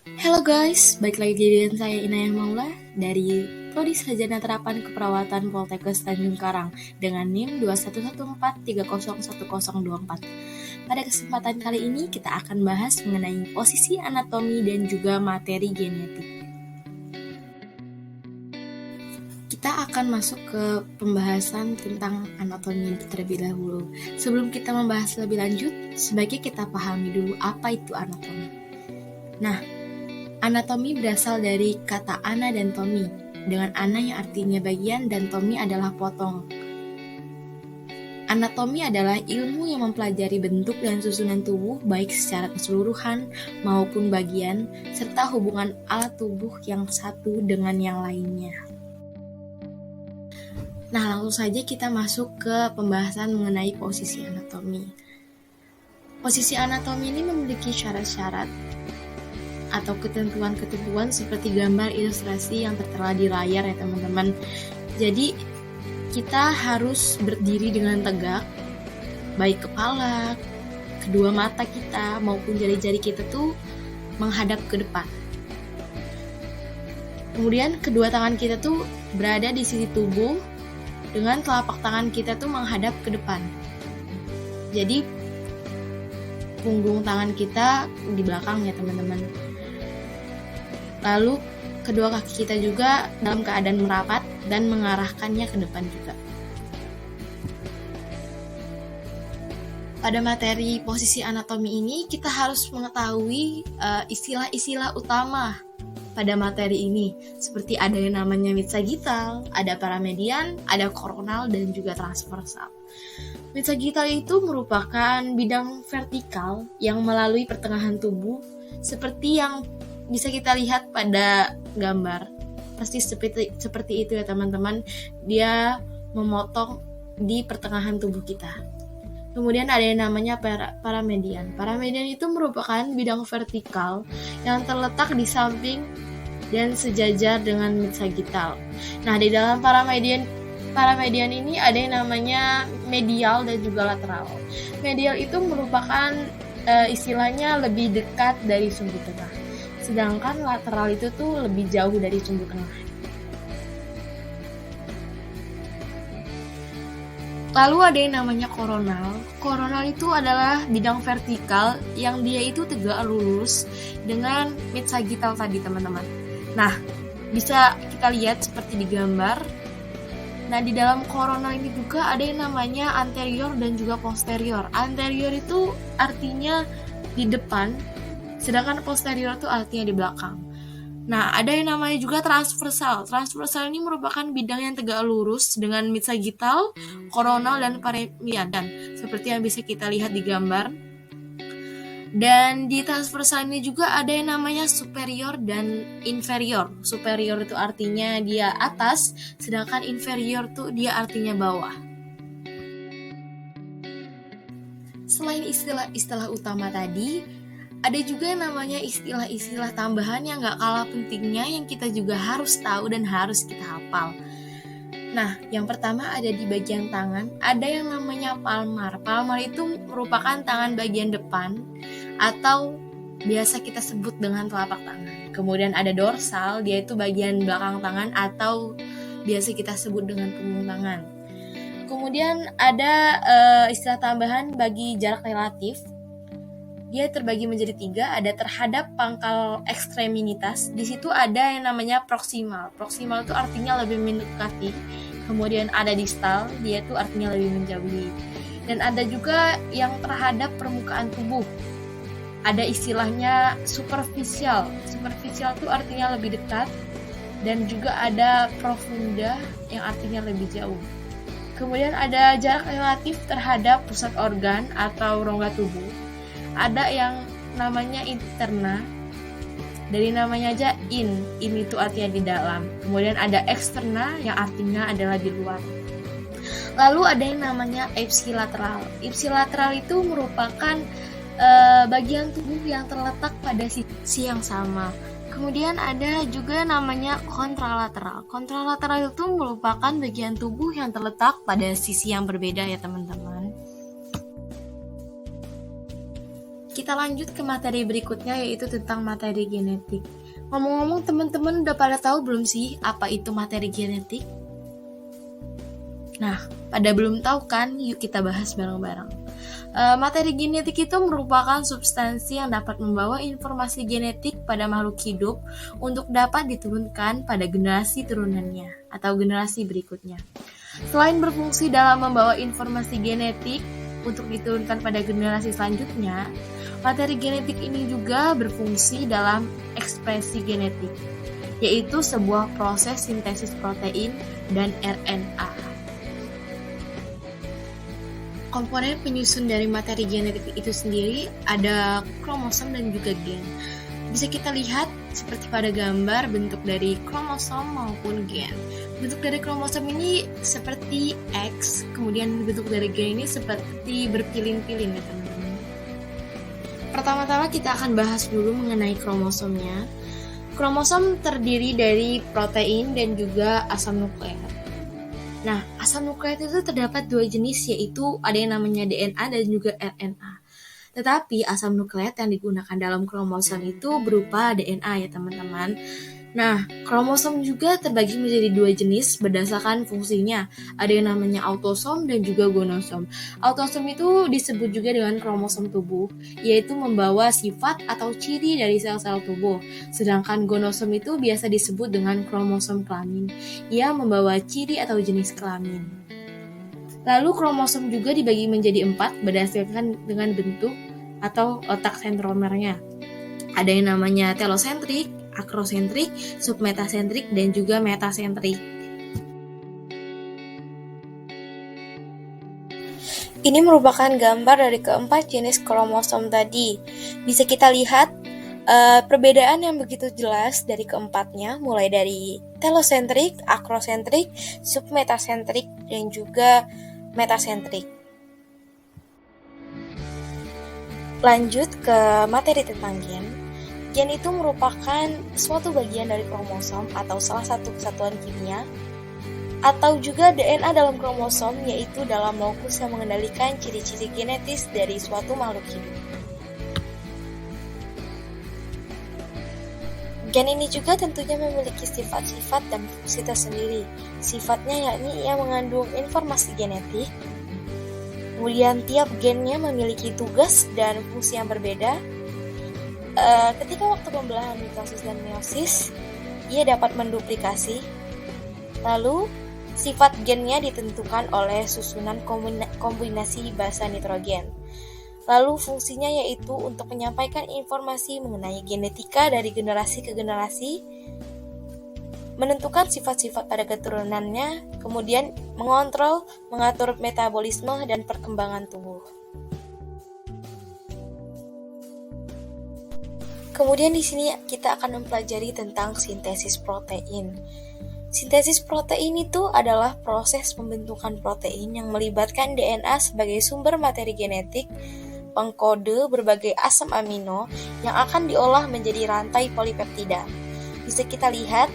Halo guys, balik lagi dengan saya Inayah Maula dari Prodi Sarjana Terapan Keperawatan Poltekkes Tanjung Karang dengan NIM 2114301024. Pada kesempatan kali ini kita akan bahas mengenai posisi anatomi dan juga materi genetik. Kita akan masuk ke pembahasan tentang anatomi terlebih dahulu. Sebelum kita membahas lebih lanjut, sebaiknya kita pahami dulu apa itu anatomi. Nah, anatomi berasal dari kata ana dan tomi, dengan ana yang artinya bagian dan tomi adalah potong. Anatomi adalah ilmu yang mempelajari bentuk dan susunan tubuh baik secara keseluruhan maupun bagian, serta hubungan alat tubuh yang satu dengan yang lainnya. Nah, langsung saja kita masuk ke pembahasan mengenai posisi anatomi. Posisi anatomi ini memiliki syarat-syarat atau ketentuan-ketentuan seperti gambar ilustrasi yang tertera di layar ya teman-teman. Jadi kita harus berdiri dengan tegak, baik kepala, kedua mata kita maupun jari-jari kita tuh menghadap ke depan. Kemudian kedua tangan kita tuh berada di sisi tubuh dengan telapak tangan kita tuh menghadap ke depan. Jadi punggung tangan kita di belakang ya teman-teman. Lalu kedua kaki kita juga dalam keadaan merapat dan mengarahkannya ke depan juga. Pada materi posisi anatomi ini kita harus mengetahui istilah-istilah utama pada materi ini, seperti ada yang namanya mid sagittal, ada paramedian, ada koronal dan juga transversal. Mid sagittal itu merupakan bidang vertikal yang melalui pertengahan tubuh seperti yang bisa kita lihat pada gambar. Persis seperti itu ya teman-teman. Dia memotong di pertengahan tubuh kita. Kemudian ada yang namanya paramedian. Paramedian itu merupakan bidang vertikal yang terletak di samping dan sejajar dengan mid sagittal. Nah, di dalam paramedian ini ada yang namanya medial dan juga lateral. Medial itu merupakan istilahnya lebih dekat dari sumbu tengah. Sedangkan lateral itu tuh lebih jauh dari sumbu tengah. Lalu ada yang namanya koronal. Koronal itu adalah bidang vertikal yang dia itu tegak lurus dengan mid sagittal tadi teman-teman. Nah, bisa kita lihat seperti di gambar. Nah, di dalam koronal ini juga ada yang namanya anterior dan juga posterior. Anterior itu artinya di depan, sedangkan posterior itu artinya di belakang. Nah, ada yang namanya juga transversal. Transversal ini merupakan bidang yang tegak lurus dengan mid sagittal, koronal, dan paramedian, seperti yang bisa kita lihat di gambar. Dan di transversal ini juga ada yang namanya superior dan inferior. Superior itu artinya dia atas, sedangkan inferior itu dia artinya bawah. Selain istilah-istilah utama tadi, ada juga yang namanya istilah-istilah tambahan yang gak kalah pentingnya yang kita juga harus tahu dan harus kita hafal. Nah, yang pertama ada di bagian tangan, ada yang namanya palmar. Palmar itu merupakan tangan bagian depan atau biasa kita sebut dengan telapak tangan. Kemudian ada dorsal, dia itu bagian belakang tangan atau biasa kita sebut dengan punggung tangan. Kemudian ada istilah tambahan bagi jarak relatif. Dia terbagi menjadi 3, ada terhadap pangkal ekstremitas. Di situ ada yang namanya proksimal. Proksimal itu artinya lebih mendekati. Kemudian ada distal, dia itu artinya lebih menjauhi. Dan ada juga yang terhadap permukaan tubuh. Ada istilahnya superficial. Superficial itu artinya lebih dekat. Dan juga ada profunda yang artinya lebih jauh. Kemudian ada jarak relatif terhadap pusat organ atau rongga tubuh. Ada yang namanya interna, dari namanya aja in itu artinya di dalam. Kemudian ada eksterna yang artinya adalah di luar. Lalu ada yang namanya ipsilateral. Ipsilateral itu merupakan bagian tubuh yang terletak pada sisi yang sama. Kemudian ada juga namanya kontralateral. Kontralateral itu merupakan bagian tubuh yang terletak pada sisi yang berbeda ya teman-teman. Kita lanjut ke materi berikutnya, yaitu tentang materi genetik. Ngomong-ngomong, teman-teman udah pada tahu belum sih apa itu materi genetik? Nah, pada belum tahu kan? Yuk kita bahas bareng-bareng. Materi genetik itu merupakan substansi yang dapat membawa informasi genetik pada makhluk hidup untuk dapat diturunkan pada generasi turunannya atau generasi berikutnya. Selain berfungsi dalam membawa informasi genetik untuk diturunkan pada generasi selanjutnya, materi genetik ini juga berfungsi dalam ekspresi genetik, yaitu sebuah proses sintesis protein dan RNA. Komponen penyusun dari materi genetik itu sendiri ada kromosom dan juga gen. Bisa kita lihat seperti pada gambar bentuk dari kromosom maupun gen. Bentuk dari kromosom ini seperti X, kemudian bentuk dari gen ini seperti berpilin-pilin ya teman-teman. Pertama-tama kita akan bahas dulu mengenai kromosomnya. Kromosom terdiri dari protein dan juga asam nukleat. Nah, asam nukleat itu terdapat dua jenis, yaitu ada yang namanya DNA dan juga RNA. Tetapi asam nukleat yang digunakan dalam kromosom itu berupa DNA ya teman-teman. Nah, kromosom juga terbagi menjadi dua jenis berdasarkan fungsinya. Ada yang namanya autosom dan juga gonosom. Autosom itu disebut juga dengan kromosom tubuh, yaitu membawa sifat atau ciri dari sel-sel tubuh. Sedangkan gonosom itu biasa disebut dengan kromosom kelamin. Ia membawa ciri atau jenis kelamin. Lalu kromosom juga dibagi menjadi 4 berdasarkan dengan bentuk atau letak sentromernya. Ada yang namanya telosentrik, akrosentrik, submetasentrik, dan juga metasentrik. Ini merupakan gambar dari keempat jenis kromosom tadi. Bisa kita lihat perbedaan yang begitu jelas dari keempatnya, mulai dari telosentrik, akrosentrik, submetasentrik, dan juga metasentrik. Lanjut ke materi tentang gen. Gen itu merupakan suatu bagian dari kromosom atau salah satu kesatuan kimia, atau juga DNA dalam kromosom, yaitu dalam lokus yang mengendalikan ciri-ciri genetis dari suatu makhluk hidup. Gen ini juga tentunya memiliki sifat-sifat dan fungsi tersendiri. Sifatnya yakni ia mengandung informasi genetik, kemudian tiap gennya memiliki tugas dan fungsi yang berbeda. Ketika waktu pembelahan mitosis dan meiosis, ia dapat menduplikasi. Lalu, sifat gennya ditentukan oleh susunan kombinasi basa nitrogen. Lalu fungsinya yaitu untuk menyampaikan informasi mengenai genetika dari generasi ke generasi, menentukan sifat-sifat pada keturunannya, kemudian mengontrol, mengatur metabolisme dan perkembangan tubuh. Kemudian di sini kita akan mempelajari tentang sintesis protein. Sintesis protein itu adalah proses pembentukan protein yang melibatkan DNA sebagai sumber materi genetik, pengkode berbagai asam amino yang akan diolah menjadi rantai polipeptida. Bisa kita lihat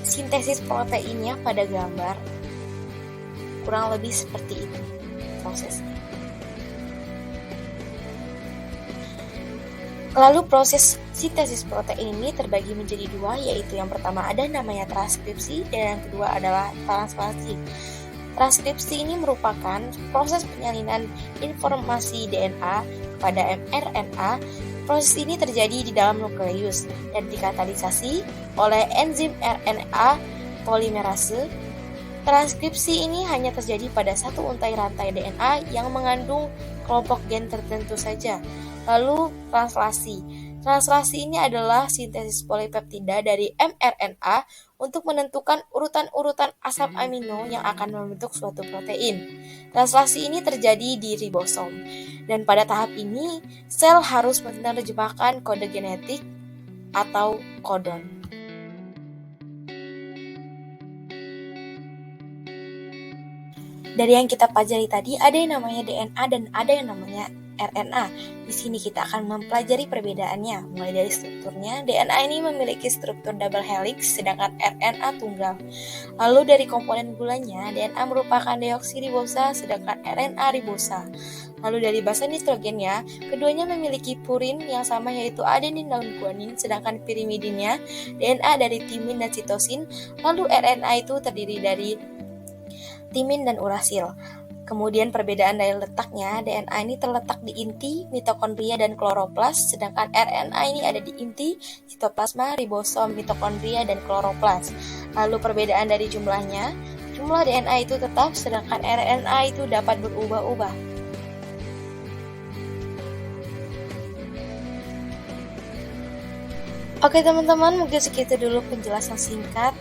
sintesis proteinnya pada gambar. Kurang lebih seperti itu prosesnya. Lalu proses sintesis protein ini terbagi menjadi dua, yaitu yang pertama ada namanya transkripsi dan yang kedua adalah translasi. Transkripsi ini merupakan proses penyalinan informasi DNA kepada mRNA. Proses ini terjadi di dalam nukleus dan dikatalisasi oleh enzim RNA polimerase. Transkripsi ini hanya terjadi pada satu untai rantai DNA yang mengandung kelompok gen tertentu saja. Lalu translasi. Translasi ini adalah sintesis polipeptida dari mRNA untuk menentukan urutan-urutan asam amino yang akan membentuk suatu protein. Translasi ini terjadi di ribosom. Dan pada tahap ini, sel harus menerjemahkan kode genetik atau kodon. Dari yang kita pelajari tadi, ada yang namanya DNA dan ada yang namanya RNA. Di sini kita akan mempelajari perbedaannya. Mulai dari strukturnya, DNA ini memiliki struktur double helix, sedangkan RNA tunggal. Lalu dari komponen gulanya, DNA merupakan deoksiribosa, sedangkan RNA ribosa. Lalu dari basa nitrogennya, keduanya memiliki purin yang sama yaitu adenin dan guanin, sedangkan pirimidinnya DNA dari timin dan sitosin. Lalu RNA itu terdiri dari timin dan urasil. Kemudian perbedaan dari letaknya, DNA ini terletak di inti, mitokondria, dan kloroplas, sedangkan RNA ini ada di inti, sitoplasma, ribosom, mitokondria, dan kloroplas. Lalu perbedaan dari jumlahnya, jumlah DNA itu tetap, sedangkan RNA itu dapat berubah-ubah. Oke teman-teman, mungkin segitu dulu penjelasan singkat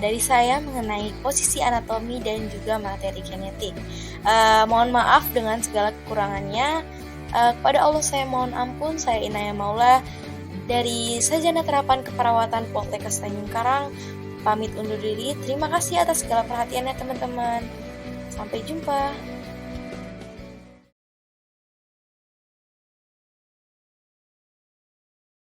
dari saya mengenai posisi anatomi dan juga materi genetik. Mohon maaf dengan segala kekurangannya. Kepada Allah saya mohon ampun. Saya Inaya Maula dari Sarjana Terapan Keperawatan Poltekkes Tanjung Karang. Pamit undur diri. Terima kasih atas segala perhatiannya teman-teman. Sampai jumpa.